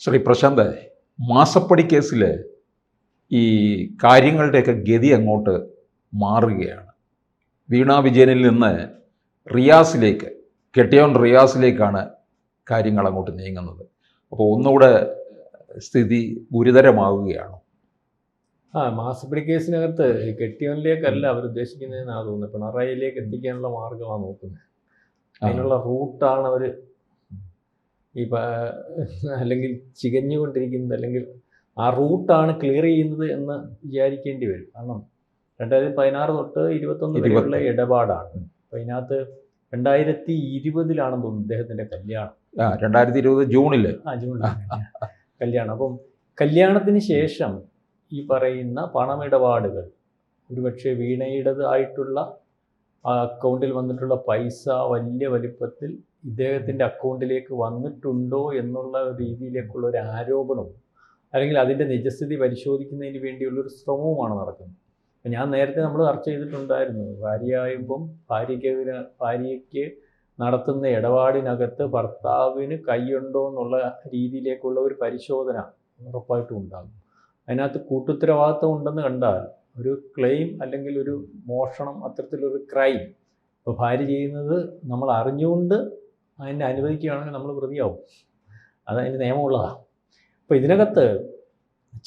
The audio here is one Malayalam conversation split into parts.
ശ്രീ പ്രശാന്ത്, മാസപ്പടി കേസിൽ ഈ കാര്യങ്ങളുടെയൊക്കെ ഗതി അങ്ങോട്ട് മാറുകയാണ്. വീണ വിജയനിൽ നിന്ന് റിയാസിലേക്ക്, കെട്ടിയോൻ റിയാസിലേക്കാണ് കാര്യങ്ങൾ അങ്ങോട്ട് നീങ്ങുന്നത്. അപ്പോൾ ഒന്നുകൂടെ സ്ഥിതി ഗുരുതരമാവുകയാണ്. മാസപ്പടി കേസിനകത്ത് കെട്ടിയോനിലേക്കല്ല അവർ ഉദ്ദേശിക്കുന്നതെന്നാണ് തോന്നുന്നത്. പിണറായിയിലേക്ക് എത്തിക്കാനുള്ള മാർഗമാണ് നോക്കുന്നത്. അതിനുള്ള റൂട്ടാണ് അവർ അല്ലെങ്കിൽ ചികഞ്ഞുകൊണ്ടിരിക്കുന്നത്, അല്ലെങ്കിൽ ആ റൂട്ടാണ് ക്ലിയർ ചെയ്യുന്നത് എന്ന് വിചാരിക്കേണ്ടി വരും. കാരണം 2016 തൊട്ട് 21 വരെയുള്ള ഇടപാടാണ്. അപ്പോൾ ഇതിനകത്ത് 2020 തോന്നുന്നു ഇദ്ദേഹത്തിൻ്റെ കല്യാണം. 2020 ജൂണിൽ കല്യാണം. അപ്പം കല്യാണത്തിന് ശേഷം ഈ പറയുന്ന പണമിടപാടുകൾ ഒരുപക്ഷെ വീണയുടേതായിട്ടുള്ള അക്കൗണ്ടിൽ വന്നിട്ടുള്ള പൈസ വലിയ വലിപ്പത്തിൽ ഇദ്ദേഹത്തിൻ്റെ അക്കൗണ്ടിലേക്ക് വന്നിട്ടുണ്ടോ എന്നുള്ള രീതിയിലേക്കുള്ള ഒരു ആരോപണവും അല്ലെങ്കിൽ അതിൻ്റെ നിജസ്ഥിതി പരിശോധിക്കുന്നതിന് വേണ്ടിയുള്ളൊരു ശ്രമവുമാണ് നടക്കുന്നത്. അപ്പം ഞാൻ നേരത്തെ നമ്മൾ ചർച്ച ചെയ്തിട്ടുണ്ടായിരുന്നു, ഭാര്യയായുമ്പം ഭാര്യയ്ക്ക് നടത്തുന്ന ഇടപാടിനകത്ത് ഭർത്താവിന് കൈയുണ്ടോ എന്നുള്ള രീതിയിലേക്കുള്ള ഒരു പരിശോധന ഉറപ്പായിട്ടും ഉണ്ടാകും. അതിനകത്ത് കൂട്ടുത്തരവാദിത്വം ഉണ്ടെന്ന് കണ്ടാൽ ഒരു ക്ലെയിം അല്ലെങ്കിൽ ഒരു മോഷണം, അത്തരത്തിലൊരു ക്രൈം ഇപ്പോൾ ഭാര്യ ചെയ്യുന്നത് നമ്മൾ അറിഞ്ഞുകൊണ്ട് അതിനെ അനുവദിക്കുകയാണെങ്കിൽ നമ്മൾ പ്രതിയാവും. അതതിന് നിയമമുള്ളതാണ്. അപ്പോൾ ഇതിനകത്ത്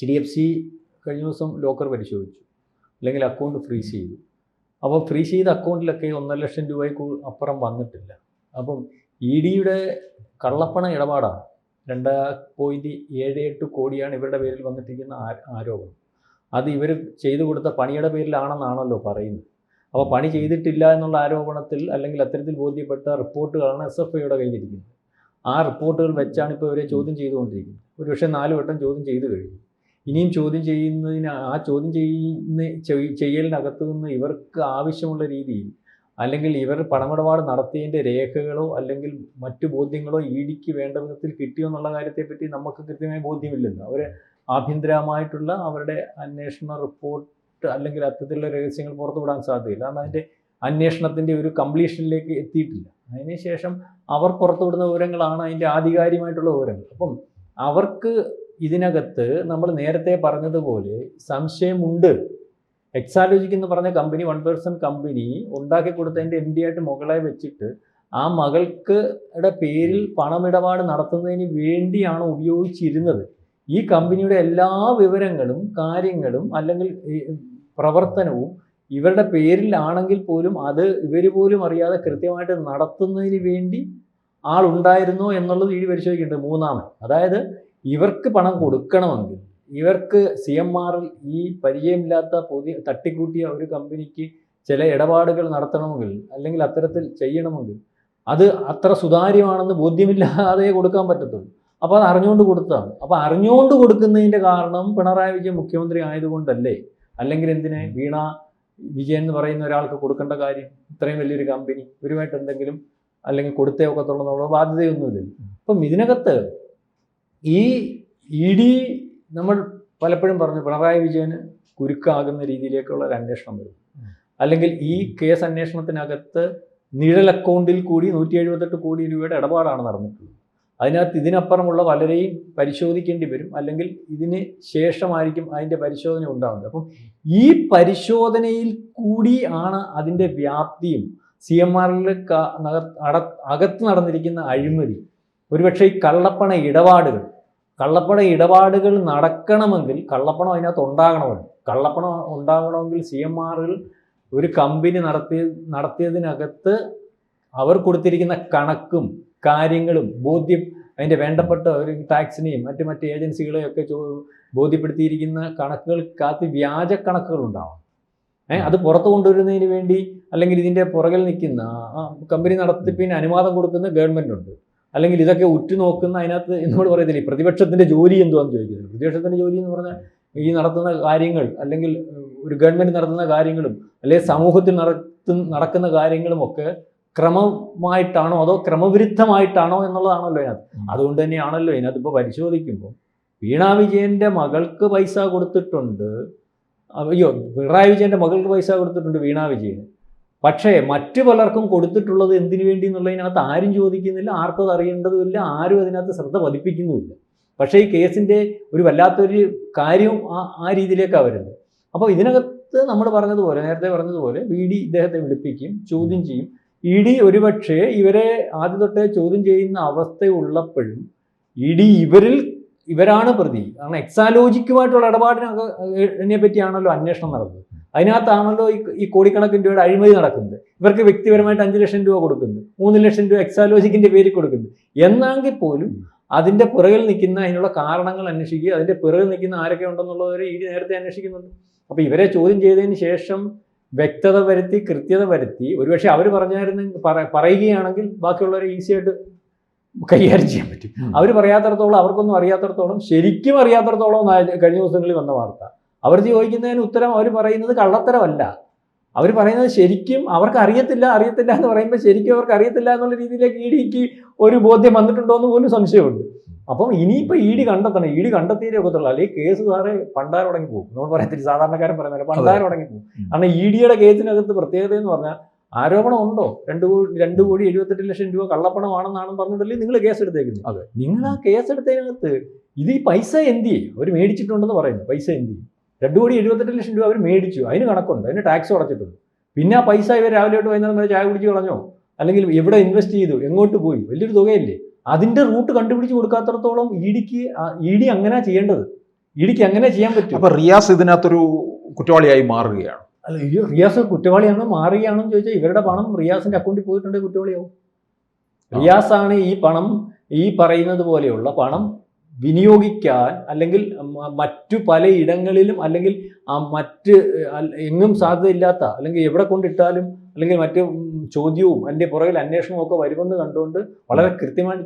HDFC കഴിഞ്ഞ ദിവസം ലോക്കർ പരിശോധിച്ചു, അല്ലെങ്കിൽ അക്കൗണ്ട് ഫ്രീസ് ചെയ്തു. അപ്പോൾ ഫ്രീസ് ചെയ്ത അക്കൗണ്ടിലൊക്കെ 1.5 ലക്ഷം രൂപയ്ക്ക് അപ്പുറം വന്നിട്ടില്ല. അപ്പം EDയുടെ കള്ളപ്പണ ഇടപാടാണ്. 2.78 കോടിയാണ് ഇവരുടെ പേരിൽ വന്നിട്ടിരിക്കുന്ന ആരോപണം. അത് ഇവർ ചെയ്തു കൊടുത്ത പണിയുടെ പേരിലാണെന്നാണല്ലോ പറയുന്നത്. അപ്പോൾ പണി ചെയ്തിട്ടില്ല എന്നുള്ള ആരോപണത്തിൽ അല്ലെങ്കിൽ അത്തരത്തിൽ ബോധ്യപ്പെട്ട റിപ്പോർട്ടുകളാണ് SFIയുടെ കയ്യിലിരിക്കുന്നത്. ആ റിപ്പോർട്ടുകൾ വെച്ചാണ് ഇപ്പോൾ ഇവരെ ചോദ്യം ചെയ്തുകൊണ്ടിരിക്കുന്നത്. ഒരുപക്ഷെ 4 വട്ടം ചോദ്യം ചെയ്തു കഴിഞ്ഞു. ഇനിയും ചോദ്യം ചെയ്യുന്നതിന്, ആ ചോദ്യം ചെയ്യലിനകത്ത് നിന്ന് ഇവർക്ക് ആവശ്യമുള്ള രീതിയിൽ അല്ലെങ്കിൽ ഇവർ പണമിടപാട് നടത്തിയതിൻ്റെ രേഖകളോ അല്ലെങ്കിൽ മറ്റു ബോധ്യങ്ങളോ EDക്ക് വേണ്ട വിധത്തിൽ കിട്ടിയോ എന്നുള്ള കാര്യത്തെപ്പറ്റി നമുക്ക് കൃത്യമായ ബോധ്യമില്ലല്ലോ. അവർ ആഭ്യന്തരമായിട്ടുള്ള അവരുടെ അന്വേഷണ റിപ്പോർട്ട് അല്ലെങ്കിൽ അത്തരത്തിലുള്ള രഹസ്യങ്ങൾ പുറത്തുവിടാൻ സാധ്യതയില്ല. കാരണം അതിൻ്റെ അന്വേഷണത്തിൻ്റെ ഒരു കംപ്ലീഷനിലേക്ക് എത്തിയിട്ടില്ല. അതിനുശേഷം അവർ പുറത്തുവിടുന്ന വിവരങ്ങളാണ് അതിൻ്റെ ആധികാരികമായിട്ടുള്ള വിവരങ്ങൾ. അപ്പം അവർക്ക് ഇതിനകത്ത് നമ്മൾ നേരത്തെ പറഞ്ഞതുപോലെ സംശയമുണ്ട്. എക്സാലോജിക് എന്ന് പറഞ്ഞ കമ്പനി, 1% കമ്പനി ഉണ്ടാക്കി കൊടുത്തതിൻ്റെ MD ആയിട്ട് മകളെ വെച്ചിട്ട് ആ മകൾക്ക് പേരിൽ പണമിടപാട് നടത്തുന്നതിന് വേണ്ടിയാണ് ഉപയോഗിച്ചിരുന്നത്. ഈ കമ്പനിയുടെ എല്ലാ വിവരങ്ങളും കാര്യങ്ങളും അല്ലെങ്കിൽ പ്രവർത്തനവും ഇവരുടെ പേരിലാണെങ്കിൽ പോലും അത് ഇവർ പോലും അറിയാതെ കൃത്യമായിട്ട് നടത്തുന്നതിന് വേണ്ടി ആളുണ്ടായിരുന്നോ എന്നുള്ളത് ED പരിശോധിക്കേണ്ടത്. മൂന്നാമത്, അതായത് ഇവർക്ക് പണം കൊടുക്കണമെങ്കിൽ, ഇവർക്ക് CMRൽ ഈ പരിചയമില്ലാത്ത പുതിയ തട്ടിക്കൂട്ടിയ ഒരു കമ്പനിക്ക് ചില ഇടപാടുകൾ നടത്തണമെങ്കിൽ അല്ലെങ്കിൽ അത്തരത്തിൽ ചെയ്യണമെങ്കിൽ അത് അത്ര സുതാര്യമാണെന്ന് ബോധ്യമില്ലാതെ കൊടുക്കാൻ പറ്റത്തുള്ളൂ. അപ്പോൾ അത് അറിഞ്ഞുകൊണ്ട് കൊടുത്തതാണ്. അപ്പോൾ അറിഞ്ഞുകൊണ്ട് കൊടുക്കുന്നതിൻ്റെ കാരണം പിണറായി വിജയൻ മുഖ്യമന്ത്രി ആയതുകൊണ്ടല്ലേ? അല്ലെങ്കിൽ എന്തിനെ വീണ വിജയൻ എന്ന് പറയുന്ന ഒരാൾക്ക് കൊടുക്കേണ്ട കാര്യം? ഇത്രയും വലിയൊരു കമ്പനി ഇവരുമായിട്ട് എന്തെങ്കിലും അല്ലെങ്കിൽ കൊടുത്തേ ഒക്കത്തുള്ള ബാധ്യതയൊന്നുമില്ലല്ലോ. അപ്പം ഇതിനകത്ത് ഈ ED നമ്മൾ പലപ്പോഴും പറഞ്ഞു പിണറായി വിജയന് കുരുക്കാകുന്ന രീതിയിലേക്കുള്ള ഒരു അന്വേഷണം വരും. അല്ലെങ്കിൽ ഈ കേസ് അന്വേഷണത്തിനകത്ത് നിഴൽ അക്കൗണ്ടിൽ കൂടി 178 കോടി രൂപയുടെ ഇടപാടാണ് നടന്നിട്ടുള്ളത്. അതിനകത്ത് ഇതിനപ്പുറമുള്ള പലരെയും പരിശോധിക്കേണ്ടി വരും, അല്ലെങ്കിൽ ഇതിന് ശേഷമായിരിക്കും അതിൻ്റെ പരിശോധന ഉണ്ടാകുന്നത്. അപ്പം ഈ പരിശോധനയിൽ കൂടി ആണ് അതിൻ്റെ വ്യാപ്തിയും CMRൽ അകത്ത് നടന്നിരിക്കുന്ന അഴിമതി, ഒരുപക്ഷെ ഈ കള്ളപ്പണ ഇടപാടുകൾ നടക്കണമെങ്കിൽ കള്ളപ്പണം അതിനകത്ത് ഉണ്ടാകണമല്ലോ. കള്ളപ്പണം ഉണ്ടാകണമെങ്കിൽ CMRൽ ഒരു കമ്പനി നടത്തിയതിനകത്ത് അവർ കൊടുത്തിരിക്കുന്ന കണക്കും കാര്യങ്ങളും ബോധ്യം, അതിൻ്റെ വേണ്ടപ്പെട്ട ഒരു ടാക്സിനെയും മറ്റ് ഏജൻസികളെയും ഒക്കെ ബോധ്യപ്പെടുത്തിയിരിക്കുന്ന കണക്കുകൾക്കകത്ത് വ്യാജ കണക്കുകൾ ഉണ്ടാവും. അത് പുറത്തു കൊണ്ടുവരുന്നതിന് വേണ്ടി അല്ലെങ്കിൽ ഇതിൻ്റെ പുറകിൽ നിൽക്കുന്ന കമ്പനി നടത്തിപ്പിന് അനുവാദം കൊടുക്കുന്ന ഗവൺമെൻറ് ഉണ്ട്. അല്ലെങ്കിൽ ഇതൊക്കെ ഉറ്റുനോക്കുന്ന, അതിനകത്ത് എന്നോട് പറയത്തില്ല ഈ പ്രതിപക്ഷത്തിൻ്റെ ജോലി എന്തുവാന്ന് ചോദിക്കുന്നത്. പ്രതിപക്ഷത്തിൻ്റെ ജോലി എന്ന് പറഞ്ഞാൽ ഈ നടത്തുന്ന കാര്യങ്ങൾ അല്ലെങ്കിൽ ഒരു ഗവൺമെൻറ് നടത്തുന്ന കാര്യങ്ങളും അല്ലെങ്കിൽ സമൂഹത്തിൽ നടക്കുന്ന കാര്യങ്ങളുമൊക്കെ ക്രമമായിട്ടാണോ അതോ ക്രമവിരുദ്ധമായിട്ടാണോ എന്നുള്ളതാണല്ലോ അതിനകത്ത്. അതുകൊണ്ട് തന്നെയാണല്ലോ ഇതിനകത്ത് ഇപ്പോൾ പരിശോധിക്കുമ്പോൾ വീണ വിജയൻ്റെ മകൾക്ക് പൈസ കൊടുത്തിട്ടുണ്ട്, പിണറായി വിജയൻ്റെ മകൾക്ക് പൈസ കൊടുത്തിട്ടുണ്ട് വീണ വിജയന്. പക്ഷേ മറ്റു പലർക്കും കൊടുത്തിട്ടുള്ളത് എന്തിനു വേണ്ടി എന്നുള്ളതിനകത്ത് ആരും ചോദിക്കുന്നില്ല, ആർക്കും അത് അറിയേണ്ടതുമില്ല, ആരും അതിനകത്ത് ശ്രദ്ധ പതിപ്പിക്കുന്നുമില്ല. പക്ഷേ ഈ കേസിൻ്റെ ഒരു വല്ലാത്തൊരു കാര്യവും ആ രീതിയിലേക്കാണ് വരുന്നത്. അപ്പോൾ ഇതിനകത്ത് നമ്മൾ പറഞ്ഞതുപോലെ, നേരത്തെ പറഞ്ഞതുപോലെ ED ഇദ്ദേഹത്തെ വിളിപ്പിക്കും, ചോദ്യം ചെയ്യും. ED ഒരുപക്ഷെ ഇവരെ ആദ്യം തൊട്ടേ ചോദ്യം ചെയ്യുന്ന അവസ്ഥയുള്ളപ്പോഴും ED ഇവരാണ് പ്രതി. കാരണം എക്സാലോജിക്കുമായിട്ടുള്ള ഇടപാടിനെ പറ്റിയാണല്ലോ അന്വേഷണം നടന്നത്. അതിനകത്താണല്ലോ ഈ കോടിക്കണക്കിന് രൂപയുടെ അഴിമതി നടക്കുന്നത്. ഇവർക്ക് വ്യക്തിപരമായിട്ട് 5 ലക്ഷം രൂപ കൊടുക്കുന്നു, 3 ലക്ഷം രൂപ എക്സാലോജിക്കിൻ്റെ പേരിൽ കൊടുക്കുന്നു. എന്നെങ്കിൽ പോലും അതിൻ്റെ പുറകിൽ നിൽക്കുന്ന അതിനുള്ള കാരണങ്ങൾ അന്വേഷിക്കുക, അതിൻ്റെ പുറകിൽ നിൽക്കുന്ന ആരൊക്കെ ഉണ്ടെന്നുള്ളവരെ ED നേരത്തെ അന്വേഷിക്കുന്നുണ്ട്. അപ്പോൾ ഇവരെ ചോദ്യം ചെയ്തതിന് ശേഷം വ്യക്തത വരുത്തി, കൃത്യത വരുത്തി, ഒരുപക്ഷെ അവർ പറയുകയാണെങ്കിൽ ബാക്കിയുള്ളവരെ ഈസിയായിട്ട് കൈകാര്യം ചെയ്യാൻ പറ്റും. അവർ പറയാത്തടത്തോളം, അവർക്കൊന്നും അറിയാത്തടത്തോളം, ശരിക്കും അറിയാത്തടത്തോളം കഴിഞ്ഞ ദിവസങ്ങളിൽ വന്ന വാർത്ത. അവർ ചോദിക്കുന്നതിന് ഉത്തരം അവർ പറയുന്നത് കള്ളത്തരമല്ല. അവർ പറയുന്നത് ശരിക്കും അവർക്ക് അറിയത്തില്ല എന്ന് പറയുമ്പോൾ ശരിക്കും അവർക്ക് അറിയത്തില്ല എന്നുള്ള രീതിയിലേക്ക് EDക്ക് ഒരു ബോധ്യം വന്നിട്ടുണ്ടോ എന്ന് പോലും സംശയമുണ്ട്. അപ്പം ഇനിയിപ്പോൾ ED കണ്ടെത്തണം. ED കണ്ടെത്തിയേ ഒക്കത്തുള്ളൂ, അല്ലെങ്കിൽ കേസ് സാറേ പണ്ടാരം ഉടങ്ങി പോകും. നമ്മൾ പറയത്തില്ല, സാധാരണക്കാരൻ പറയുന്നത് പണ്ടാരം ഉടങ്ങി പോകും. കാരണം EDയുടെ കേസിനകത്ത് പ്രത്യേകത എന്ന് പറഞ്ഞാൽ ആരോപണം ഉണ്ടോ, 2,78,00,000 രൂപ കള്ളപ്പണമാണെന്നാണ് പറഞ്ഞിട്ടല്ലേ നിങ്ങൾ കേസ് എടുത്തേക്കുന്നത്. അതെ, നിങ്ങൾ ആ കേസ് എടുത്തതിനകത്ത് ഈ പൈസ എന്ത് ചെയ്യും? അവർ മേടിച്ചിട്ടുണ്ടെന്ന് പറയുന്നു. പൈസ എന്ത് ചെയ്യും? 2,78,00,000 രൂപ അവർ മേടിച്ചു, അതിന് കണക്കുണ്ട്, അതിന് ടാക്സ് അടച്ചിട്ടുണ്ട്. പിന്നെ ആ പൈസ ഇവർ രാവിലെ തൊട്ട് വൈകുന്നേരം വരെ ചായ കുടിച്ച് കളഞ്ഞോ, അല്ലെങ്കിൽ എവിടെ ഇൻവെസ്റ്റ് ചെയ്തു, എങ്ങോട്ട് പോയി, വലിയൊരു തുകയല്ലേ. അതിൻ്റെ റൂട്ട് കണ്ടുപിടിച്ച് കൊടുക്കാത്തടത്തോളം ED അങ്ങനെ ചെയ്യേണ്ടത്. EDക്ക് അങ്ങനെ ചെയ്യാൻ പറ്റും. അപ്പോൾ റിയാസ് ഇതിനകത്തൊരു കുറ്റവാളിയായി മാറുകയാണ്. അല്ല, റിയാസ് കുറ്റവാളിയാണോ മാറുകയാണെന്ന് ചോദിച്ചാൽ ഇവരുടെ പണം റിയാസിൻ്റെ അക്കൗണ്ടിൽ പോയിട്ടുണ്ടെങ്കിൽ കുറ്റവാളിയാവും. റിയാസാണ് ഈ പണം, ഈ പറയുന്നത് പോലെയുള്ള പണം വിനിയോഗിക്കാൻ, അല്ലെങ്കിൽ മറ്റു പലയിടങ്ങളിലും, അല്ലെങ്കിൽ മറ്റ് എങ്ങും സാധ്യതയില്ലാത്ത, അല്ലെങ്കിൽ എവിടെ കൊണ്ടിട്ടാലും, അല്ലെങ്കിൽ മറ്റ് ചോദ്യവും അതിൻ്റെ പുറകിൽ അന്വേഷണവും ഒക്കെ വരുമെന്ന് കണ്ടുകൊണ്ട് വളരെ കൃത്യമായിട്ട്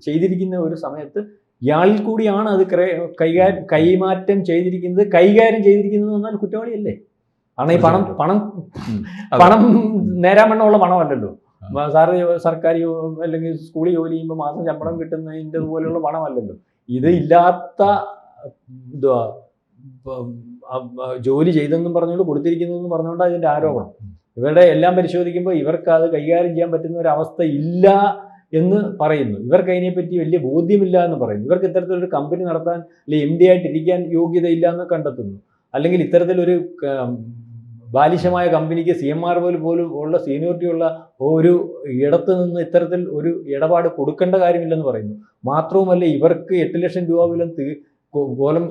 ചെയ്തിരിക്കുന്ന ഒരു സമയത്ത് ഇയാളിൽ കൂടിയാണ് അത് കൈമാറ്റം ചെയ്തിരിക്കുന്നത്, കൈകാര്യം ചെയ്തിരിക്കുന്നത് എന്നാൽ കുറ്റവാളിയല്ലേ? കാരണം ഈ പണം നേരാൻ വണ്ണമുള്ള പണമല്ലല്ലോ. സാറ് സർക്കാർ അല്ലെങ്കിൽ സ്കൂളിൽ ജോലി ചെയ്യുമ്പോൾ മാസം ശമ്പളം കിട്ടുന്നതിൻ്റെ പോലെയുള്ള പണമല്ലല്ലോ. ഇത് ഇല്ലാത്ത ജോലി ചെയ്തെന്നും പറഞ്ഞുകൊണ്ട് കൊടുത്തിരിക്കുന്നതെന്നും പറഞ്ഞുകൊണ്ടാണ് ഇതിൻ്റെ ആരോപണം. ഇവരുടെ എല്ലാം പരിശോധിക്കുമ്പോൾ ഇവർക്ക് അത് കൈകാര്യം ചെയ്യാൻ പറ്റുന്ന ഒരു അവസ്ഥ ഇല്ല എന്ന് പറയുന്നു. ഇവർക്ക് അതിനെപ്പറ്റി വലിയ ബോധ്യമില്ല എന്ന് പറയുന്നു. ഇവർക്ക് ഇത്തരത്തിലൊരു കമ്പനി നടത്താൻ അല്ലെങ്കിൽ MD ആയിട്ടിരിക്കാൻ യോഗ്യതയില്ല എന്ന് കണ്ടെത്തുന്നു. അല്ലെങ്കിൽ ഇത്തരത്തിലൊരു ബാലിശമായ കമ്പനിക്ക് CMR പോലും ഉള്ള സീനിയോറിറ്റി ഉള്ള ഒരു ഇടത്ത് നിന്ന് ഇത്തരത്തിൽ ഒരു ഇടപാട് കൊടുക്കേണ്ട കാര്യമില്ലെന്ന് പറയുന്നു. മാത്രവുമല്ല, ഇവർക്ക് 8 ലക്ഷം രൂപ വീതം കോലം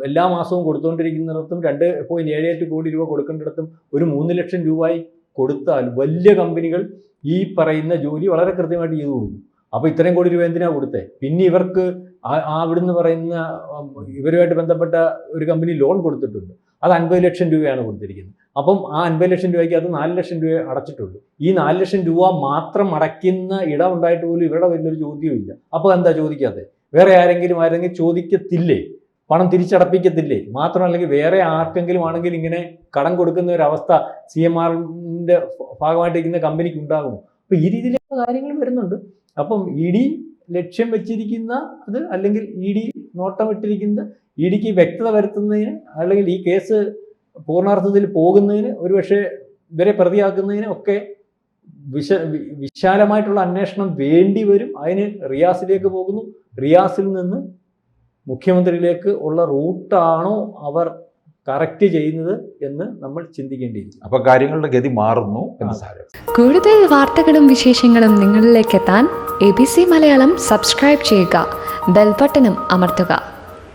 എല്ലാ മാസവും കൊടുത്തുകൊണ്ടിരിക്കുന്നിടത്തും 2.78 കോടി രൂപ കൊടുക്കേണ്ടിടത്തും ഒരു 3 ലക്ഷം രൂപയായി കൊടുത്താൽ വലിയ കമ്പനികൾ ഈ പറയുന്ന ജോലി വളരെ കൃത്യമായിട്ട് ചെയ്തു കൊടുക്കും. അപ്പോൾ ഇത്രയും കോടി രൂപ എന്തിനാണ് കൊടുത്തത്? പിന്നെ ഇവർക്ക് അവിടുന്ന് പറയുന്ന ഇവരുമായിട്ട് ബന്ധപ്പെട്ട ഒരു കമ്പനി ലോൺ കൊടുത്തിട്ടുണ്ട്, അത് 50 ലക്ഷം രൂപയാണ് കൊടുത്തിരിക്കുന്നത്. അപ്പം ആ 50 ലക്ഷം രൂപയ്ക്ക് അത് 4 ലക്ഷം രൂപ അടച്ചിട്ടുള്ളൂ. ഈ 4 ലക്ഷം രൂപ മാത്രം അടയ്ക്കുന്ന ഇടം ഉണ്ടായിട്ട് പോലും ഇവരുടെ വലിയൊരു ചോദ്യമില്ല. അപ്പോൾ എന്താ ചോദിക്കാത്തത്? വേറെ ആരെങ്കിലും ചോദിക്കത്തില്ലേ? പണം തിരിച്ചടപ്പിക്കത്തില്ലേ? മാത്രമല്ലെങ്കിൽ വേറെ ആർക്കെങ്കിലും ആണെങ്കിൽ ഇങ്ങനെ കടം കൊടുക്കുന്ന ഒരു അവസ്ഥ CMRന്റെ ഭാഗമായിട്ടിരിക്കുന്ന കമ്പനിക്ക് ഉണ്ടാകും. അപ്പോൾ ഈ രീതിയിലുള്ള കാര്യങ്ങൾ വരുന്നുണ്ട്. അപ്പം ED ലക്ഷ്യം വെച്ചിരിക്കുന്ന അത്, അല്ലെങ്കിൽ ED നോട്ടമിട്ടിരിക്കുന്ന, EDക്ക് വ്യക്തത വരുത്തുന്നതിന്, അല്ലെങ്കിൽ ഈ കേസ് പൂർണ്ണാർത്ഥത്തിൽ പോകുന്നതിന്, ഒരുപക്ഷെ ഇവരെ പ്രതിയാക്കുന്നതിന് ഒക്കെ വിശാലമായിട്ടുള്ള അന്വേഷണം വേണ്ടി വരും. അതിന് റിയാസിലേക്ക് പോകുന്നു. റിയാസിൽ നിന്ന് മുഖ്യമന്ത്രിയിലേക്ക് ഉള്ള റൂട്ടാണോ അവർ കറക്റ്റ് ചെയ്യുന്നത് എന്ന് നമ്മൾ ചിന്തിക്കേണ്ടിയിരിക്കും. അപ്പോൾ കാര്യങ്ങളുടെ ഗതി മാറുന്നു എന്ന് സാരം. കൂടുതൽ വാർത്തകളും വിശേഷങ്ങളും നിങ്ങളിലേക്ക് എത്താൻ ABC മലയാളം സബ്സ്ക്രൈബ് ചെയ്യുക, ബെൽ ബട്ടണും അമർത്തുക.